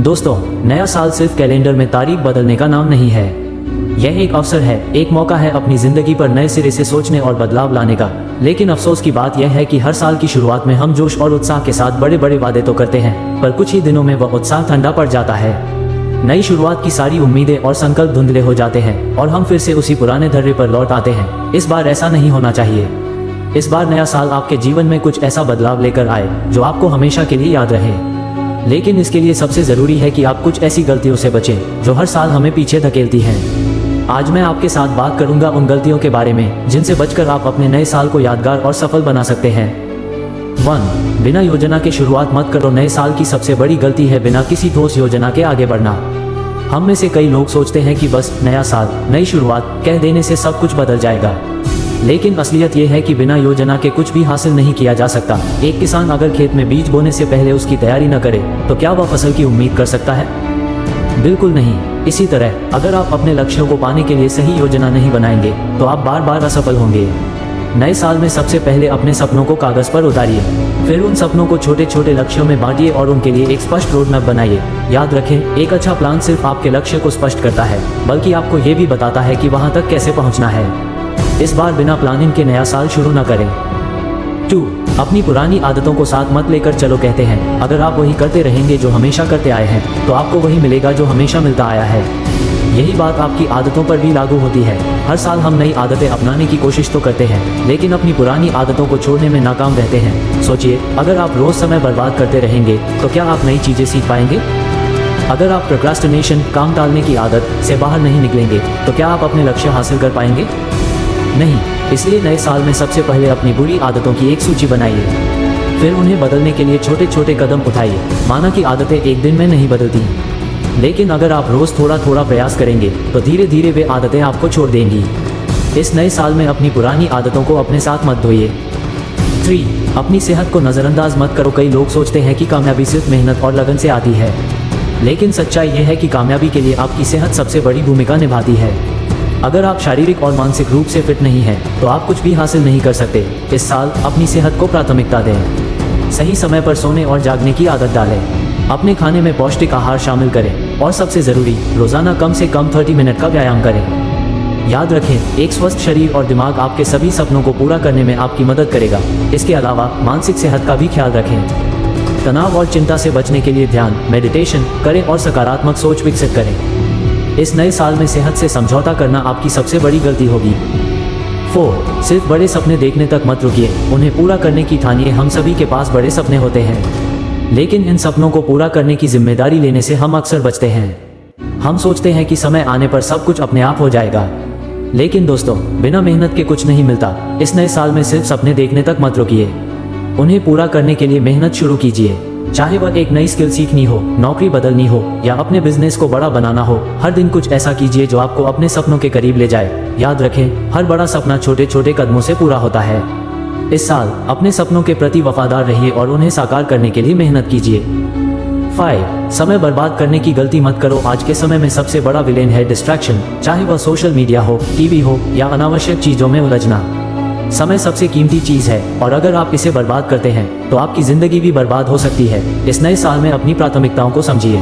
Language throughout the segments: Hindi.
दोस्तों, नया साल सिर्फ कैलेंडर में तारीख बदलने का नाम नहीं है। यह एक अवसर है, एक मौका है अपनी जिंदगी पर नए सिरे से सोचने और बदलाव लाने का। लेकिन अफसोस की बात यह है कि हर साल की शुरुआत में हम जोश और उत्साह के साथ बड़े बड़े वादे तो करते हैं, पर कुछ ही दिनों में वह उत्साह ठंडा पड़ जाता है। नई शुरुआत की सारी उम्मीदें और संकल्प धुंधले हो जाते हैं और हम फिर से उसी पुराने धर्रे पर लौट आते हैं। इस बार ऐसा नहीं होना चाहिए। इस बार नया साल आपके जीवन में कुछ ऐसा बदलाव लेकर आए जो आपको हमेशा के लिए याद रहे। लेकिन इसके लिए सबसे ज़रूरी है कि आप कुछ ऐसी गलतियों से बचें जो हर साल हमें पीछे धकेलती हैं। आज मैं आपके साथ बात करूंगा उन गलतियों के बारे में जिनसे बचकर आप अपने नए साल को यादगार और सफल बना सकते हैं। 1. बिना योजना के शुरुआत मत करो। नए साल की सबसे बड़ी गलती है बिना किसी ठोस योजना के आगे बढ़ना। हम में से कई लोग सोचते हैं कि बस नया साल, नई शुरुआत कह देने से सब कुछ बदल जाएगा। लेकिन असलियत यह है कि बिना योजना के कुछ भी हासिल नहीं किया जा सकता। एक किसान अगर खेत में बीज बोने से पहले उसकी तैयारी न करे तो क्या वह फसल की उम्मीद कर सकता है? बिल्कुल नहीं। इसी तरह अगर आप अपने लक्ष्यों को पाने के लिए सही योजना नहीं बनाएंगे तो आप बार बार असफल होंगे। नए साल में सबसे पहले अपने सपनों को कागज पर उतारिए, फिर उन सपनों को छोटे छोटे लक्ष्यों में बांटिए और उनके लिए एक स्पष्ट रोड मैप बनाइए। याद रखें, एक अच्छा प्लान सिर्फ आपके लक्ष्य को स्पष्ट करता है, बल्कि आपको ये भी बताता है कि वहां तक कैसे पहुंचना है। इस बार बिना प्लानिंग के नया साल शुरू न करें। 2. अपनी पुरानी आदतों को साथ मत लेकर चलो। कहते हैं अगर आप वही करते रहेंगे जो हमेशा करते आए हैं तो आपको वही मिलेगा जो हमेशा मिलता आया है। यही बात आपकी आदतों पर भी लागू होती है। हर साल हम नई आदतें अपनाने की कोशिश तो करते हैं, लेकिन अपनी पुरानी आदतों को छोड़ने में नाकाम रहते हैं। सोचिए, अगर आप रोज समय बर्बाद करते रहेंगे तो क्या आप नई चीजें सीख पाएंगे? अगर आप प्रोक्रास्टिनेशन, काम टालने की आदत से बाहर नहीं निकलेंगे तो क्या आप अपने लक्ष्य हासिल कर पाएंगे? नहीं। इसलिए नए साल में सबसे पहले अपनी बुरी आदतों की एक सूची बनाइए, फिर उन्हें बदलने के लिए छोटे छोटे कदम उठाइए। माना कि आदतें एक दिन में नहीं बदलती, लेकिन अगर आप रोज थोड़ा थोड़ा प्रयास करेंगे तो धीरे धीरे वे आदतें आपको छोड़ देंगी। इस नए साल में अपनी पुरानी आदतों को अपने साथ मत धोइए। 3. अपनी सेहत को नज़रअंदाज मत करो। कई लोग सोचते हैं कि कामयाबी सिर्फ मेहनत और लगन से आती है, लेकिन सच्चाई यह है कि कामयाबी के लिए आपकी सेहत सबसे बड़ी भूमिका निभाती है। अगर आप शारीरिक और मानसिक रूप से फिट नहीं हैं तो आप कुछ भी हासिल नहीं कर सकते। इस साल अपनी सेहत को प्राथमिकता दें। सही समय पर सोने और जागने की आदत डालें। अपने खाने में पौष्टिक आहार शामिल करें और सबसे ज़रूरी, रोज़ाना कम से कम 30 मिनट का व्यायाम करें। याद रखें, एक स्वस्थ शरीर और दिमाग आपके सभी सपनों को पूरा करने में आपकी मदद करेगा। इसके अलावा मानसिक सेहत का भी ख्याल रखें। तनाव और चिंता से बचने के लिए ध्यान, मेडिटेशन करें और सकारात्मक सोच विकसित करें। इस नए साल में सेहत से समझौता करना आपकी सबसे बड़ी गलती होगी। 4. सिर्फ बड़े सपने देखने तक मत रुकिए, उन्हें पूरा करने की ठानिए। हम सभी के पास बड़े सपने होते हैं, लेकिन इन सपनों को पूरा करने की जिम्मेदारी लेने से हम अक्सर बचते हैं। हम सोचते हैं कि समय आने पर सब कुछ अपने आप हो जाएगा, लेकिन दोस्तों, बिना मेहनत के कुछ नहीं मिलता। इस नए साल में सिर्फ सपने देखने तक मत रुकिए, उन्हें पूरा करने के लिए मेहनत शुरू कीजिए। चाहे वह एक नई स्किल सीखनी हो, नौकरी बदलनी हो या अपने बिजनेस को बड़ा बनाना हो, हर दिन कुछ ऐसा कीजिए जो आपको अपने सपनों के करीब ले जाए। याद रखें, हर बड़ा सपना छोटे छोटे कदमों से पूरा होता है। इस साल अपने सपनों के प्रति वफादार रहिए और उन्हें साकार करने के लिए मेहनत कीजिए। 5. समय बर्बाद करने की गलती मत करो। आज के समय में सबसे बड़ा विलेन है डिस्ट्रैक्शन, चाहे वह सोशल मीडिया हो, टीवी हो या अनावश्यक चीजों में उलझना। समय सबसे कीमती चीज है और अगर आप इसे बर्बाद करते हैं तो आपकी जिंदगी भी बर्बाद हो सकती है। इस नए साल में अपनी प्राथमिकताओं को समझिए,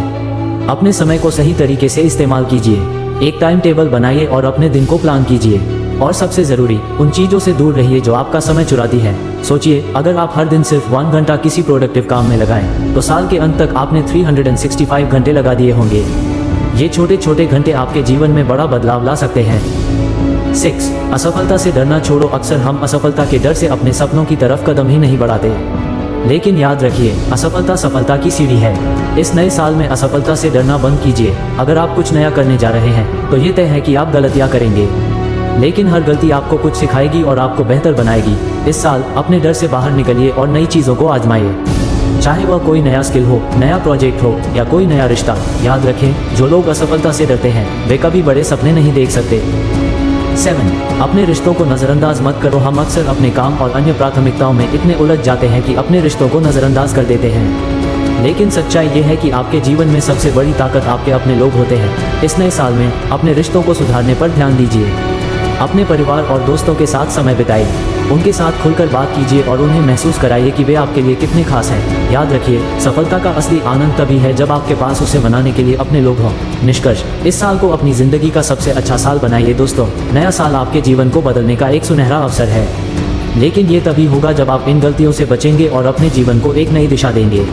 अपने समय को सही तरीके से इस्तेमाल कीजिए। एक टाइम टेबल बनाइए और अपने दिन को प्लान कीजिए। और सबसे जरूरी, उन चीजों से दूर रहिए जो आपका समय चुराती है। सोचिए, अगर आप हर दिन सिर्फ 1 घंटा किसी प्रोडक्टिव काम में लगाएं तो साल के अंत तक आपने 365 घंटे लगा दिए होंगे। ये छोटे छोटे घंटे आपके जीवन में बड़ा बदलाव ला सकते हैं। 6. असफलता से डरना छोड़ो। अक्सर हम असफलता के डर से अपने सपनों की तरफ कदम ही नहीं बढ़ाते, लेकिन याद रखिए, असफलता सफलता की सीढ़ी है। इस नए साल में असफलता से डरना बंद कीजिए। अगर आप कुछ नया करने जा रहे हैं तो ये तय है कि आप गलतियां करेंगे, लेकिन हर गलती आपको कुछ सिखाएगी और आपको बेहतर बनाएगी। इस साल अपने डर से बाहर निकलिए और नई चीज़ों को आजमाइए, चाहे वह कोई नया स्किल हो, नया प्रोजेक्ट हो या कोई नया रिश्ता। याद रखें, जो लोग असफलता से डरते हैं वे कभी बड़े सपने नहीं देख सकते। 7. अपने रिश्तों को नज़रअंदाज मत करो। हम अक्सर अपने काम और अन्य प्राथमिकताओं में इतने उलझ जाते हैं कि अपने रिश्तों को नज़रअंदाज कर देते हैं, लेकिन सच्चाई ये है कि आपके जीवन में सबसे बड़ी ताकत आपके अपने लोग होते हैं। इस नए साल में अपने रिश्तों को सुधारने पर ध्यान दीजिए। अपने परिवार और दोस्तों के साथ समय बिताइए। उनके साथ खुलकर बात कीजिए और उन्हें महसूस कराइए कि वे आपके लिए कितने खास हैं। याद रखिए, सफलता का असली आनंद तभी है जब आपके पास उसे मनाने के लिए अपने लोग हों। निष्कर्ष, इस साल को अपनी ज़िंदगी का सबसे अच्छा साल बनाइए दोस्तों। नया साल आपके जीवन को बदलने का एक सुनहरा अवसर है, लेकिन ये तभी होगा जब आप इन गलतियों से बचेंगे और अपने जीवन को एक नई दिशा देंगे।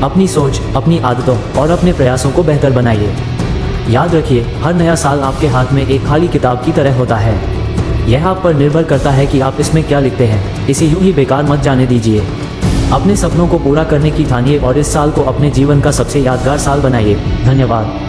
अपनी सोच, अपनी आदतों और अपने प्रयासों को बेहतर बनाइए। याद रखिए, हर नया साल आपके हाथ में एक खाली किताब की तरह होता है। यह आप पर निर्भर करता है कि आप इसमें क्या लिखते हैं। इसे यूं ही बेकार मत जाने दीजिए। अपने सपनों को पूरा करने की ठानिए और इस साल को अपने जीवन का सबसे यादगार साल बनाइए। धन्यवाद।